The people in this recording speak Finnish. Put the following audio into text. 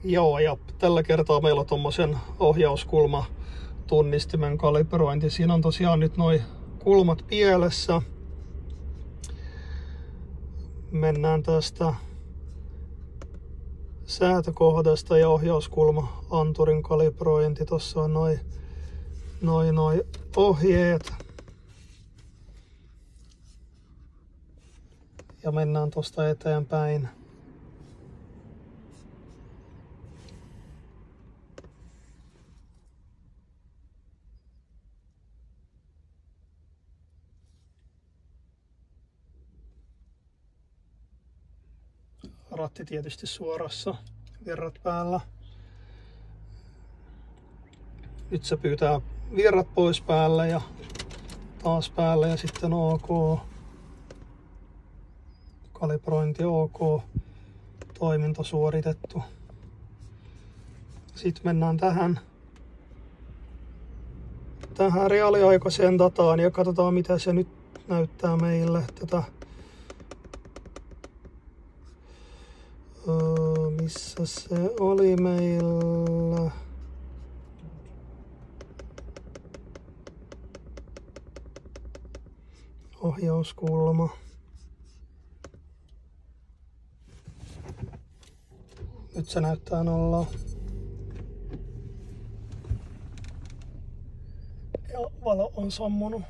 Joo, ja tällä kertaa meillä on tommosen ohjauskulmatunnistimen kalibrointi. Siinä on tosiaan nyt noi kulmat pielessä. Mennään tästä säätökohdasta ja ohjauskulma-anturin kalibrointi. Tossa on noi ohjeet. Ja mennään tosta eteenpäin. Ratti tietysti suorassa, virrat päällä. Nyt se pyytää virrat pois päälle ja taas päälle ja sitten OK. Kalibrointi OK. Toiminta suoritettu. Sitten mennään tähän reaaliaikaiseen dataan ja katsotaan mitä se nyt näyttää meille. Missä se oli meillä? Ohjauskulma. Nyt se näyttää 0. Ja valo on sammunut.